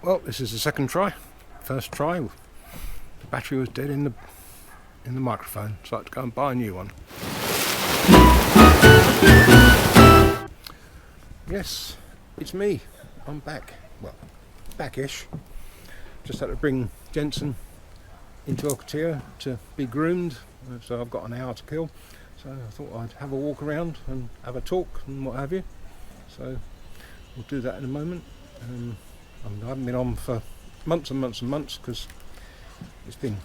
Well, this is the second try. First try, the battery was dead in the microphone, so I had to go and buy a new one. Yes, it's me. I'm back. Well, back-ish. Just had to bring Jensen into Cotillo to be groomed, so I've got an hour to kill. So I thought I'd have a walk around and have a talk and what have you. So we'll do that in a moment. I haven't been on for months and months and months because it's been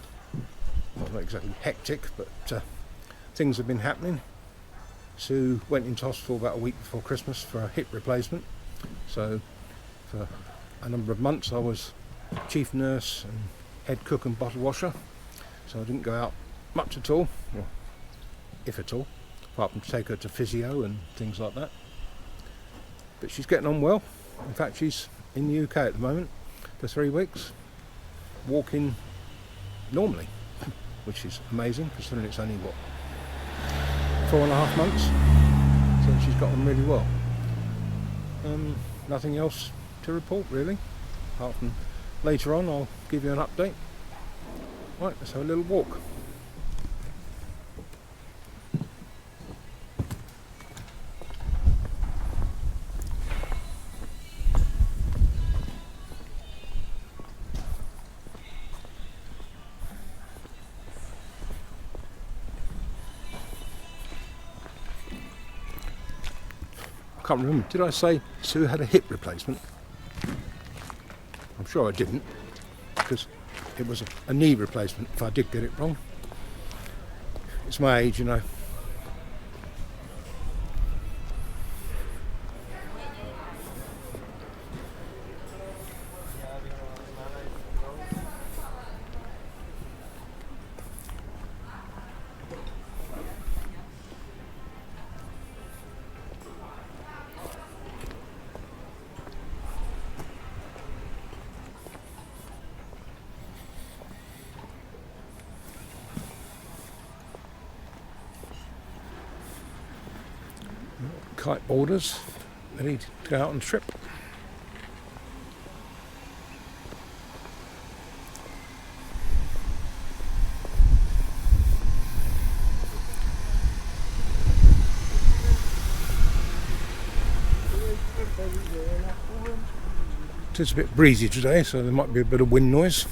not exactly hectic, but things have been happening. Sue went into hospital about a week before Christmas for a hip replacement. So for a number of months I was chief nurse and head cook and bottle washer. So I didn't go out much at all, well, if at all, apart from to take her to physio and things like that. But she's getting on well. In fact, she's in the UK at the moment for 3 weeks, walking normally, which is amazing considering it's only, 4.5 months, so she's got on really well. Nothing else to report really, apart from later on I'll give you an update. Right, let's have a little walk. I can't remember, did I say Sue had a hip replacement? I'm sure I didn't, because it was a knee replacement if I did get it wrong. It's my age, you know. Kite boarders ready to go out on a trip. It's a bit breezy today, so there might be a bit of wind noise.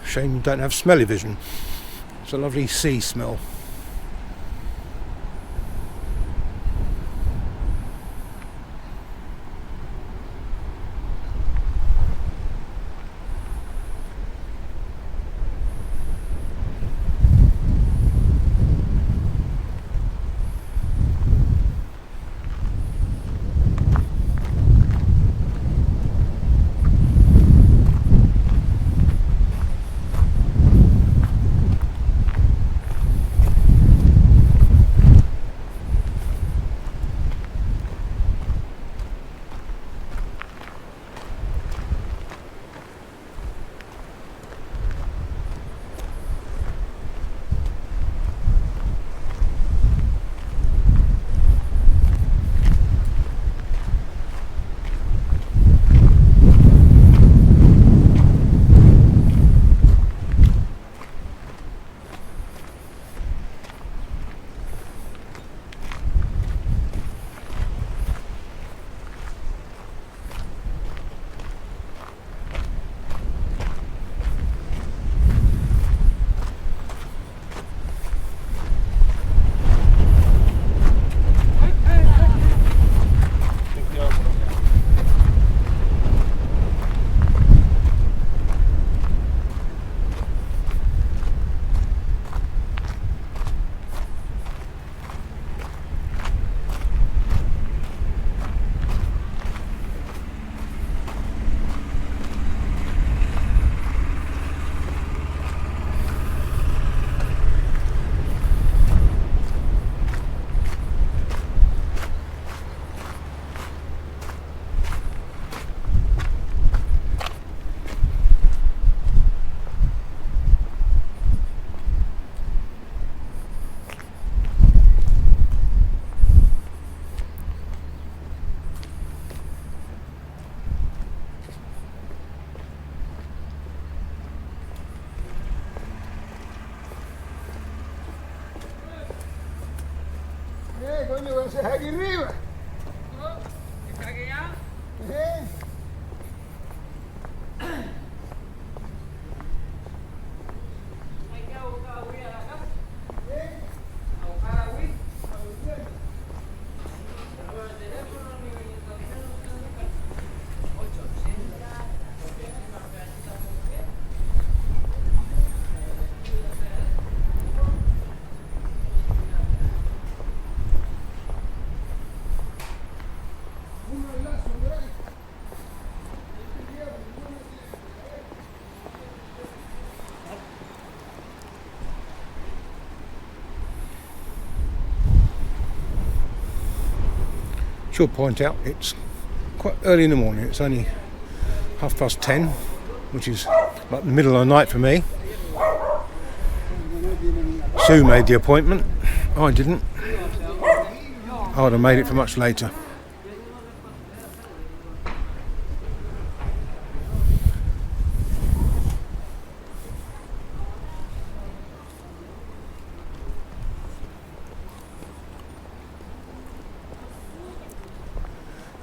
Shame you don't have smelly vision. It's a lovely sea smell. coño, vas a aquí arriba. ¿Está aquí ya? Hay que buscar agüita a la casa. A buscar agüita. Pero el teléfono ni orientación no sé dónde está. 880. Should point out it's quite early in the morning. It's only 10:30, which is like the middle of the night for me. Sue made the appointment. I didn't. I would have made it for much later.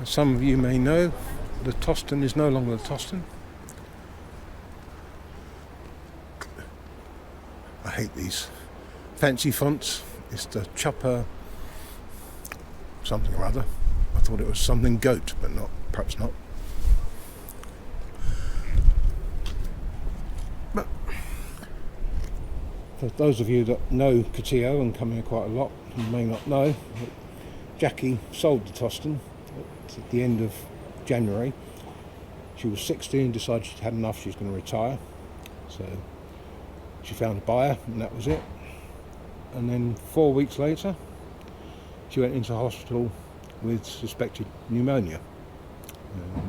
As some of you may know, the Toston is no longer the Toston. I hate these fancy fonts. It's the Chopper something or other. I thought it was something goat, but not, perhaps not. But for those of you that know Cotillo and come here quite a lot, you may not know that Jackie sold the Toston at the end of January. She was 60 and decided she'd had enough, she's going to retire. So she found a buyer and that was it. And then 4 weeks later, she went into hospital with suspected pneumonia.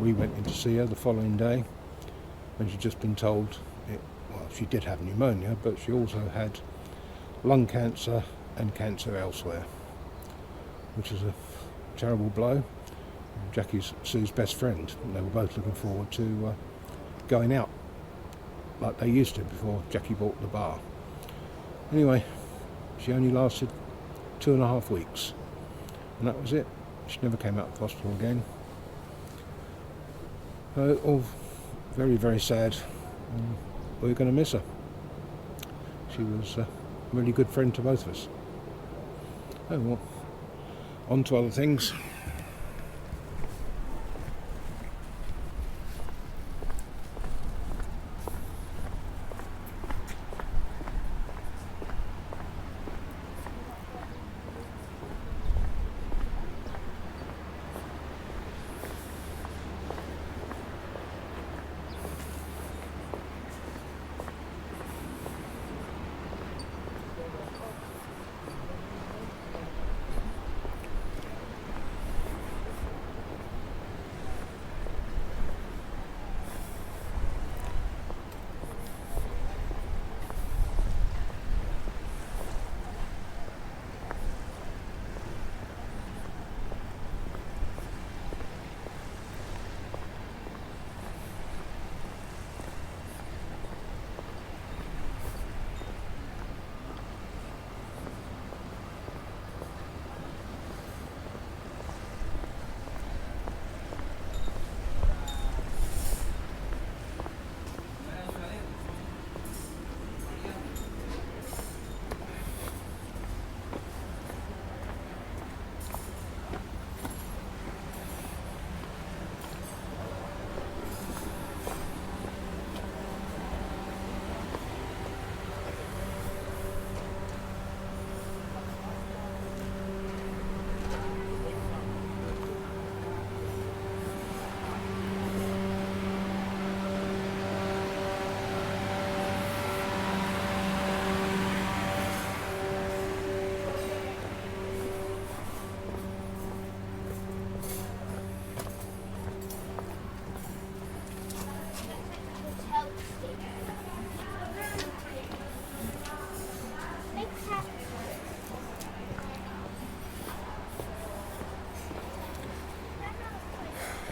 We went in to see her the following day and she'd just been told, she did have pneumonia, but she also had lung cancer and cancer elsewhere, which is a terrible blow. Jackie's Sue's best friend, and they were both looking forward to going out like they used to before Jackie bought the bar. Anyway, she only lasted 2.5 weeks, and that was it. She never came out of hospital again. All very, very sad. We're going to miss her. She was a really good friend to both of us. Oh well, on to other things.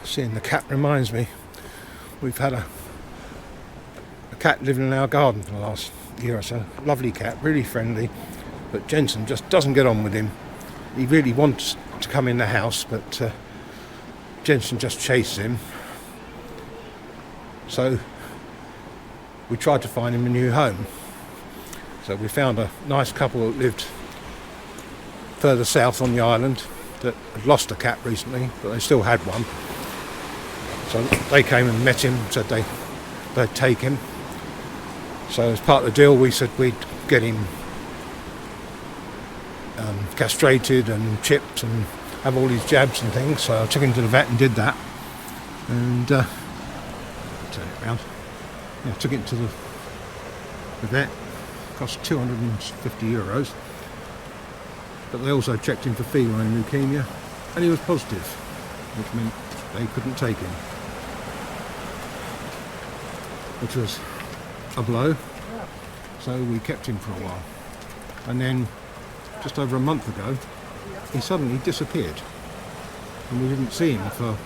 Seeing the cat reminds me, we've had a cat living in our garden for the last year or so. Lovely cat, really friendly, but Jensen just doesn't get on with him. he really wants to come in the house, but Jensen just chased him. So we tried to find him a new home. So we found a nice couple that lived further south on the island that had lost a cat recently, but they still had one. So they came and met him, said they'd take him. So as part of the deal, we said we'd get him castrated and chipped and have all these jabs and things. So I took him to the vet and did that. And turn it around. Yeah, took it to the vet. Cost €250. But they also checked him for feline leukemia, and he was positive, which meant they couldn't take him, which was a blow. So we kept him for a while, and then just over a month ago he suddenly disappeared, and we didn't see him for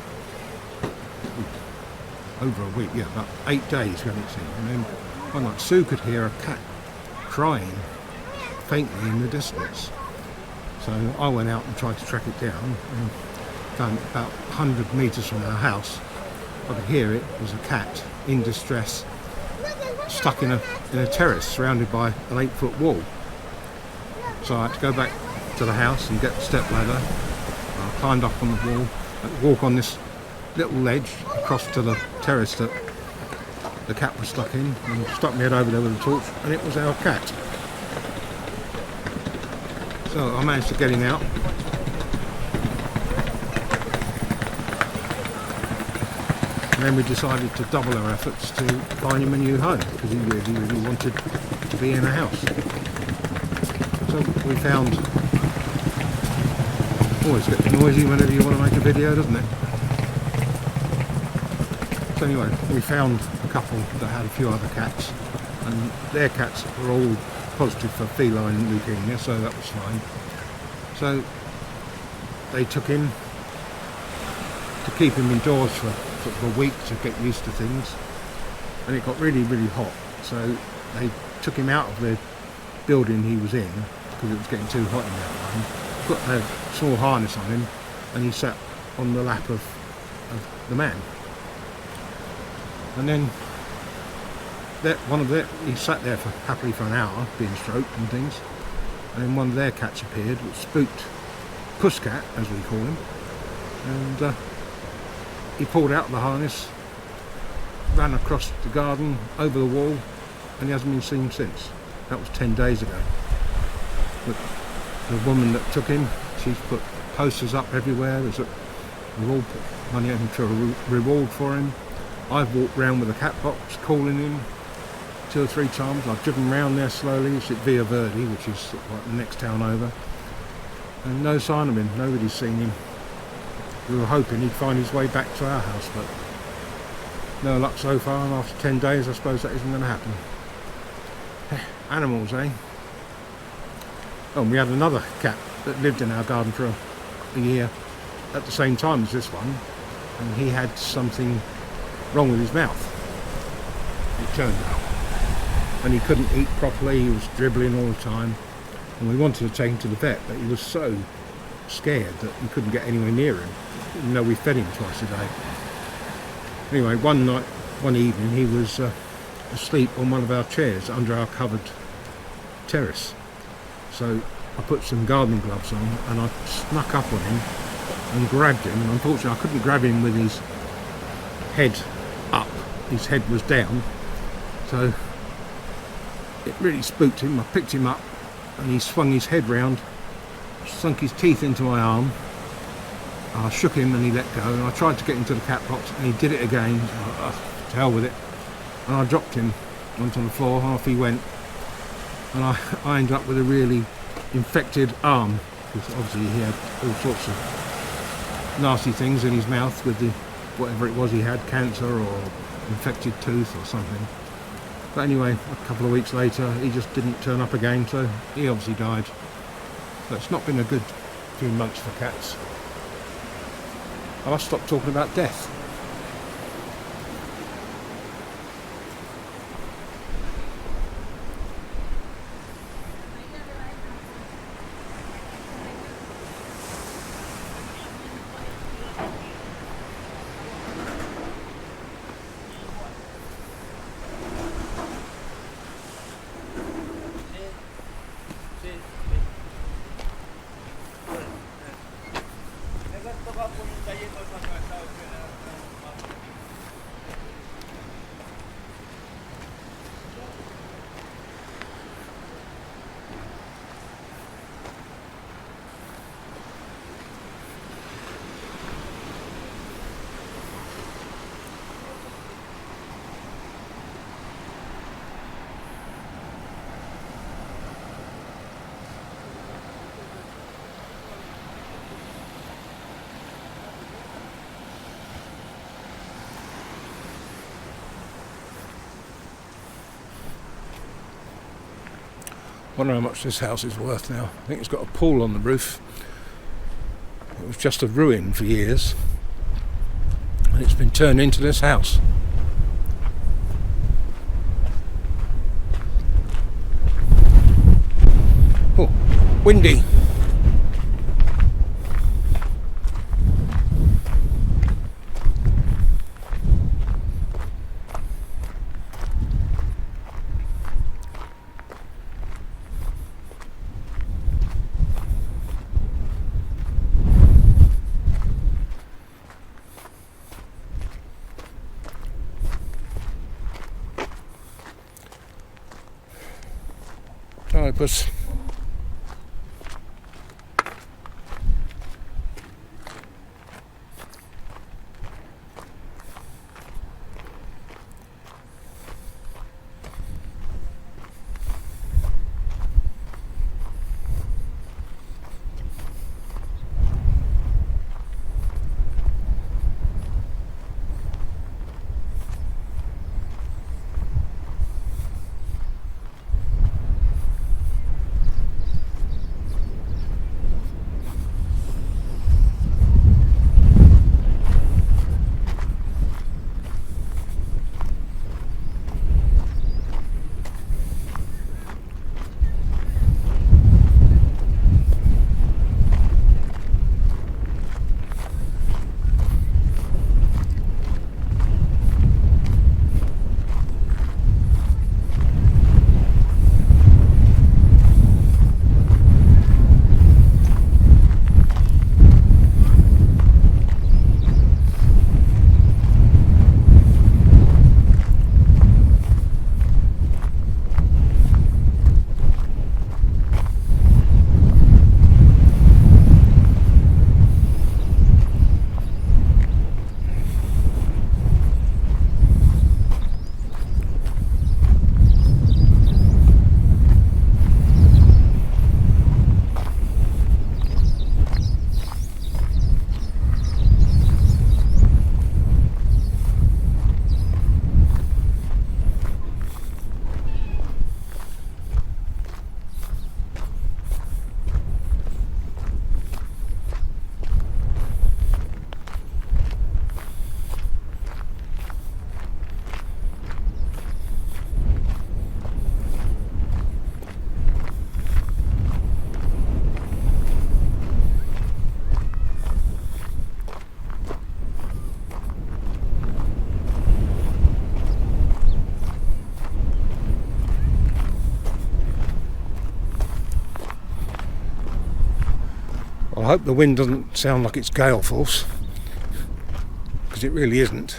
over a week. Yeah, about 8 days we haven't seen him. And then one night Sue could hear a cat crying faintly in the distance. So I went out and tried to track it down, and found about 100 metres from our house. I could hear it. It was a cat in distress, stuck in a terrace surrounded by an 8-foot wall. So I had to go back to the house and get the step ladder. I climbed up on the wall, and walk on this little ledge across to the terrace that the cat was stuck in, and stuck my head over there with a torch, and it was our cat. So I managed to get him out. And then we decided to double our efforts to find him a new home, because he really, really wanted to be in a house. So we found... Always gets noisy whenever you want to make a video, doesn't it? So anyway, we found a couple that had a few other cats, and their cats were all positive for feline leukemia, so that was fine. So they took him to keep him indoors for sort of a week to get used to things, and it got really, really hot. So they took him out of the building he was in because it was getting too hot in that room, put a small harness on him, and he sat on the lap of the man. And then he sat there happily for an hour, being stroked and things. And then one of their cats appeared, which spooked Pusscat, as we call him. And he pulled out the harness, ran across the garden, over the wall, and he hasn't been seen since. That was 10 days ago. But the woman that took him, she's put posters up everywhere. We've all put money into a reward for him. I've walked round with a cat box, calling him 2 or 3 times. I've driven round there slowly. It's at Villa Verde, which is sort of like the next town over. And no sign of him. Nobody's seen him. We were hoping he'd find his way back to our house, but no luck so far. And after 10 days, I suppose that isn't going to happen. Animals, eh? Oh, and we had another cat that lived in our garden for a year at the same time as this one, and he had something wrong with his mouth, it turned out, and he couldn't eat properly. He was dribbling all the time, and we wanted to take him to the vet, but he was so scared that we couldn't get anywhere near him, even though we fed him twice a day. Anyway, one evening he was asleep on one of our chairs under our covered terrace. So I put some gardening gloves on and I snuck up on him and grabbed him, and unfortunately I couldn't grab him with his head up. His head was down, so it really spooked him. I picked him up and he swung his head round, sunk his teeth into my arm. I shook him and he let go, and I tried to get into the cat box and he did it again. To hell with it. And I dropped him onto the floor, off he went, and I ended up with a really infected arm, because obviously he had all sorts of nasty things in his mouth with the whatever it was he had, cancer or infected tooth or something. But anyway, a couple of weeks later he just didn't turn up again, so he obviously died. So it's not been a good few months for cats. I must stop talking about death. Wonder how much this house is worth now. I think it's got a pool on the roof. It was just a ruin for years, and it's been turned into this house. Oh, windy. Octopus. I hope the wind doesn't sound like it's gale force, because it really isn't.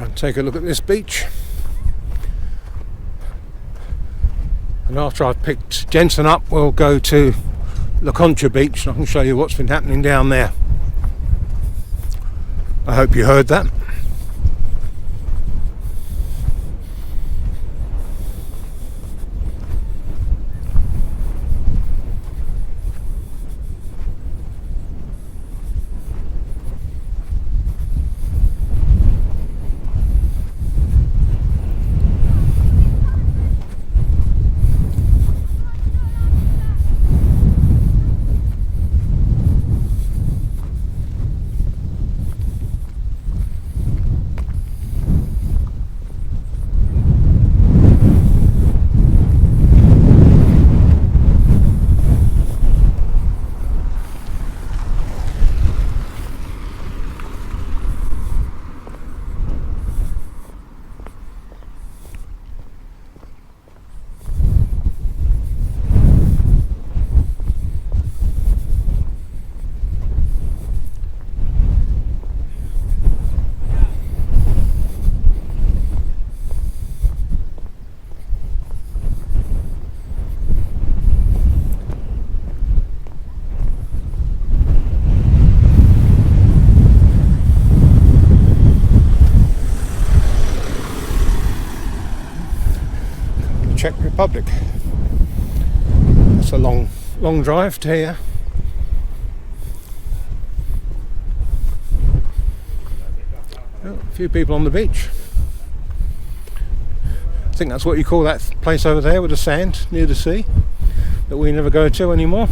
and take a look at this beach. And after I've picked Jensen up, we'll go to La Concha Beach and I can show you what's been happening down there. I hope you heard that. Czech Republic. It's a long drive to here. Oh, a few people on the beach. I think that's what you call that place over there with the sand near the sea that we never go to anymore.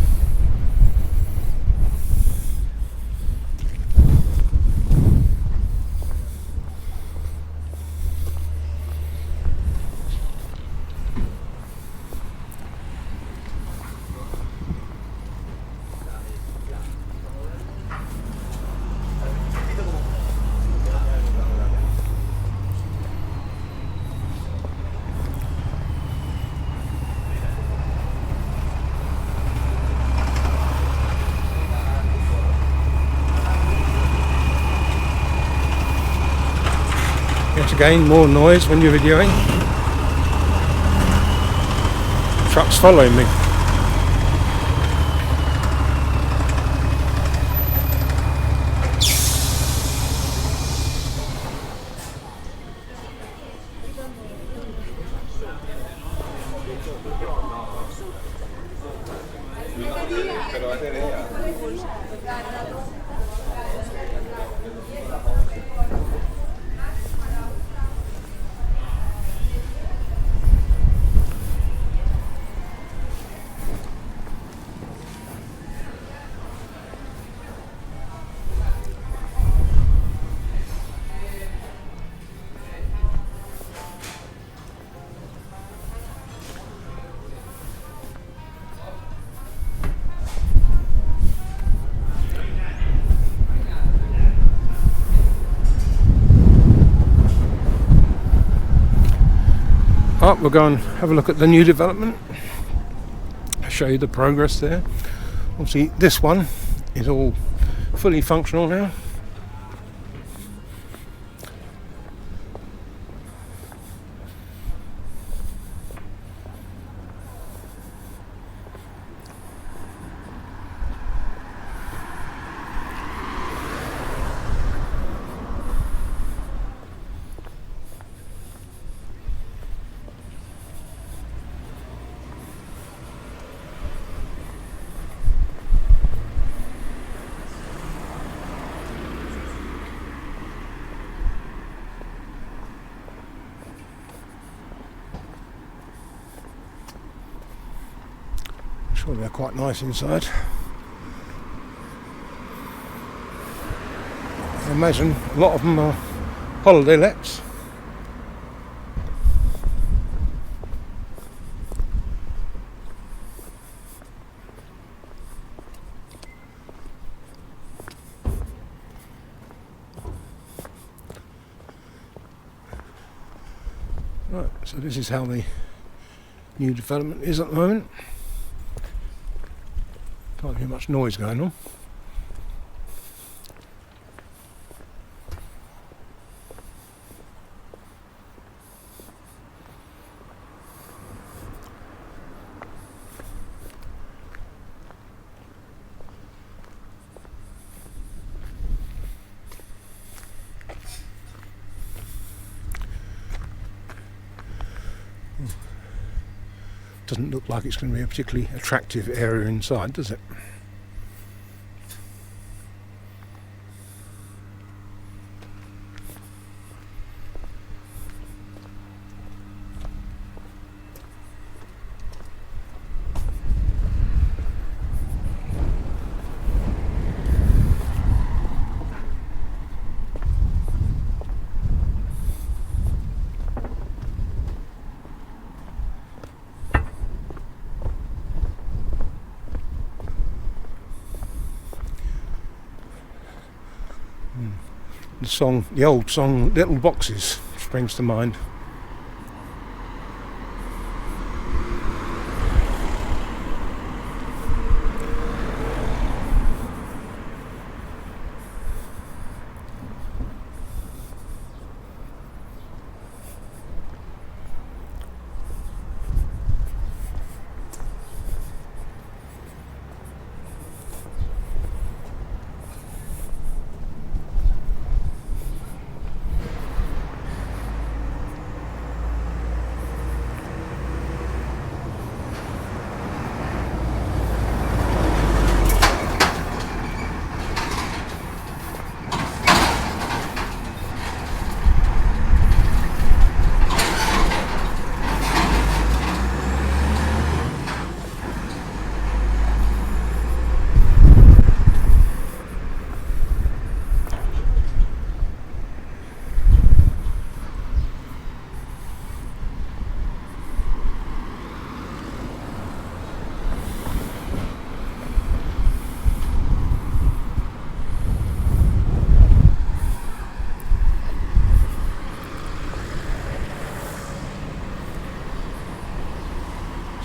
Yet again, more noise when you're videoing. Trucks following me. Right, we'll go and have a look at the new development. I'll show you the progress there. Obviously this one is all fully functional now. Sure, they're quite nice inside. I imagine a lot of them are holiday lets. Right, so this is how the new development is at the moment. Can't hear much noise going on. Doesn't look like it's going to be a particularly attractive area inside, does it? The old song Little Boxes springs to mind.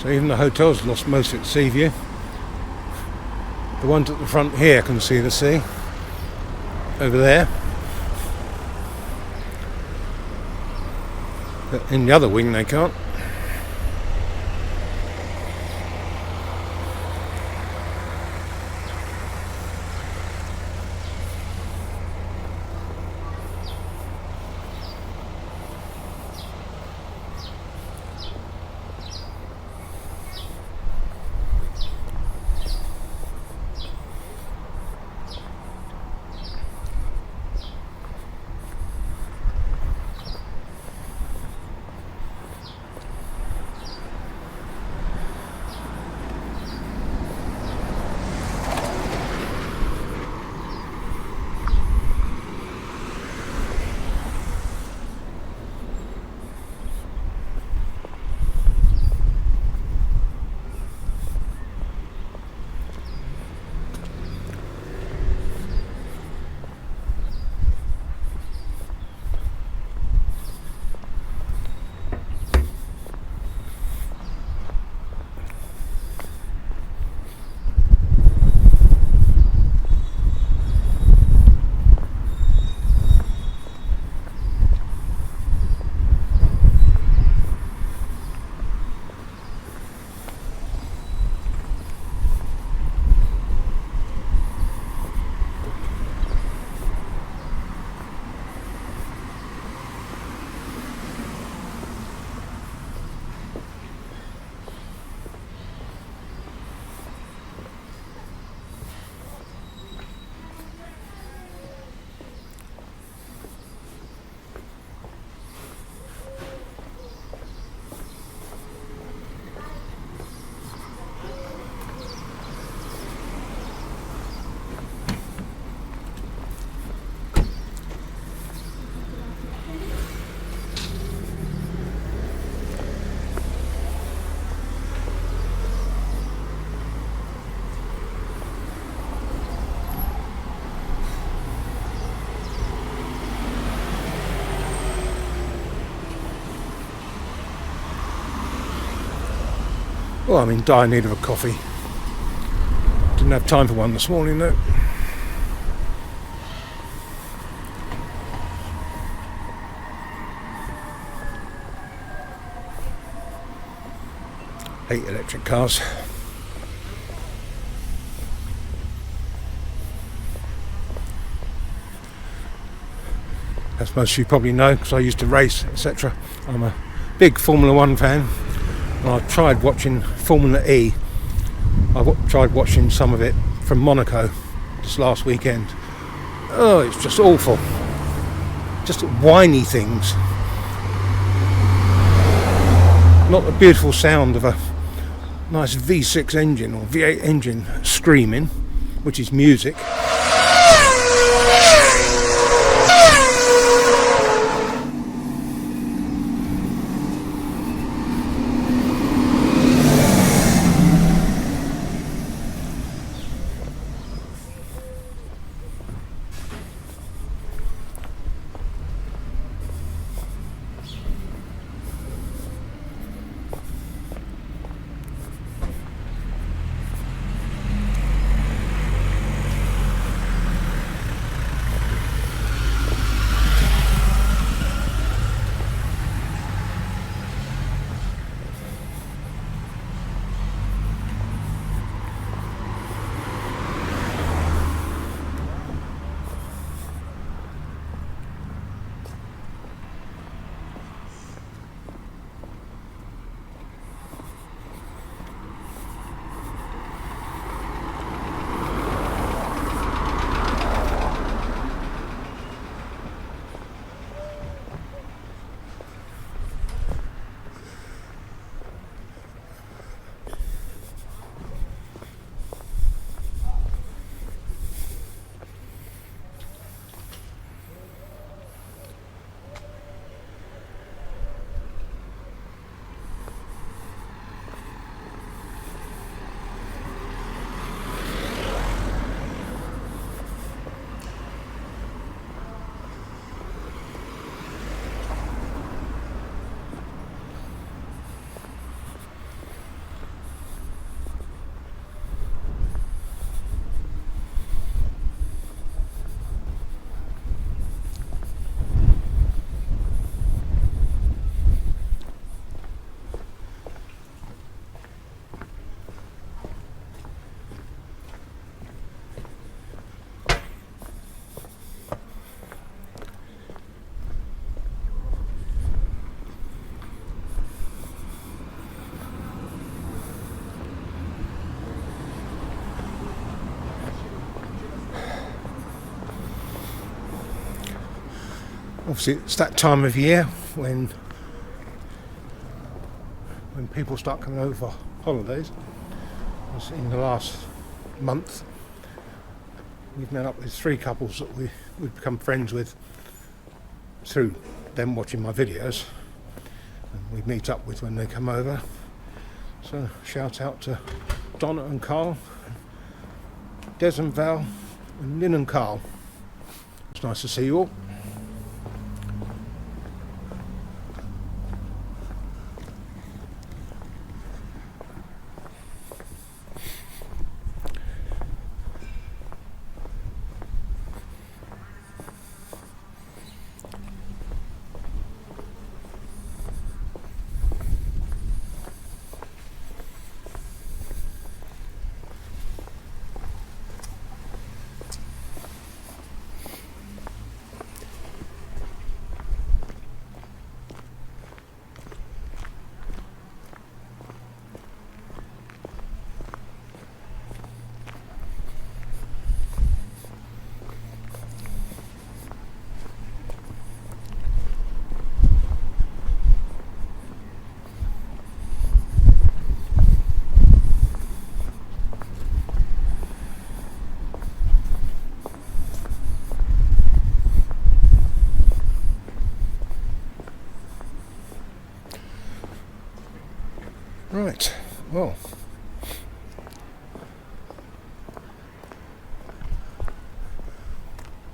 So even the hotel's lost most of its sea view. The ones at the front here can see the sea over there, but in the other wing they can't. Well, I'm in dire need of a coffee. Didn't have time for one this morning though. Hate electric cars. As most of you probably know, because I used to race, etc. I'm a big Formula 1 fan. And I tried watching Formula E. Tried watching some of it from Monaco this last weekend. Oh, it's just awful. Just whiny things. Not the beautiful sound of a nice V6 engine or V8 engine screaming, which is music. Obviously it's that time of year when people start coming over for holidays. In the last month we've met up with 3 couples that we've become friends with through them watching my videos, and we meet up with when they come over. So shout out to Donna and Carl, Des and Val, and Lynn and Carl. It's nice to see you all. Right, well,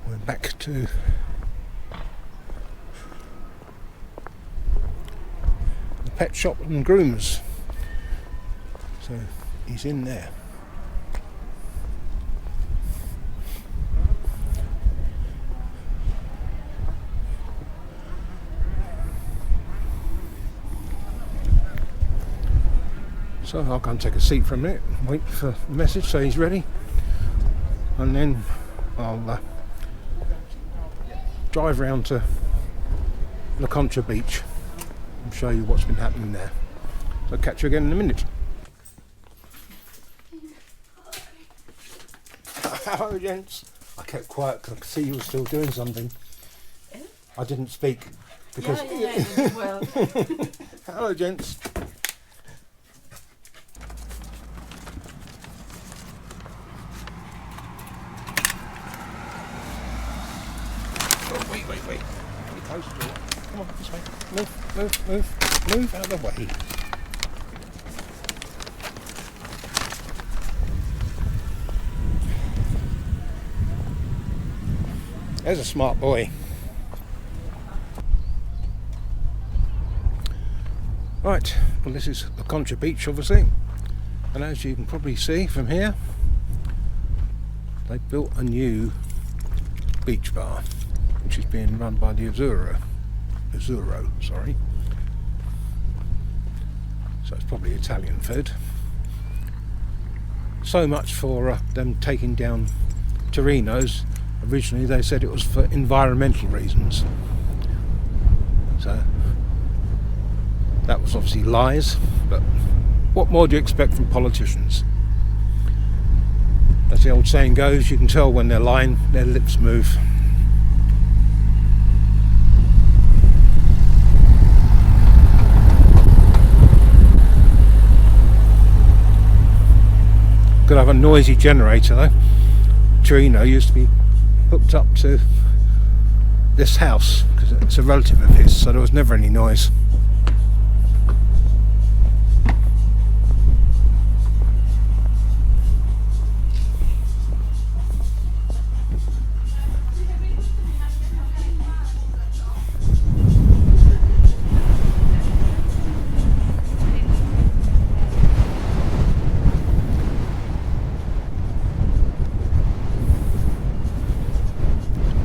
we're back to the pet shop and groomers. So he's in there. So I'll go and take a seat for a minute, wait for the message, so he's ready, and then I'll drive round to La Concha Beach and show you what's been happening there. So catch you again in a minute. Hello, gents. I kept quiet because I could see you were still doing something. I didn't speak because. Yeah, well. Hello, gents. Oh, wait. Be close to it. Come on, this way. Move out of the way. There's a smart boy. Right, well, this is the Concha Beach, obviously, and as you can probably see from here, they built a new beach bar, which is being run by the Azzurro, sorry. So it's probably Italian food. So much for them taking down Torino's. Originally they said it was for environmental reasons. So that was obviously lies, but what more do you expect from politicians? As the old saying goes, you can tell when they're lying, their lips move. Could have a noisy generator though. Torino used to be hooked up to this house because it's a relative of his, so there was never any noise.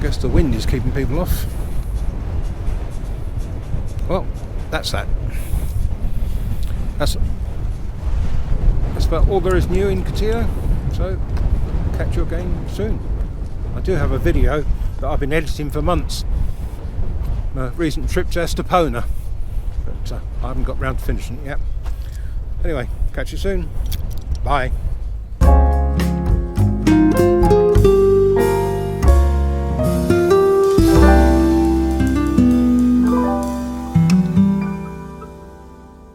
Guess the wind is keeping people off. Well, that's that. That's about all there is new in Cotillo, so catch you again soon. I do have a video that I've been editing for months, a recent trip to Estepona, but I haven't got round to finishing it yet. Anyway, catch you soon. Bye.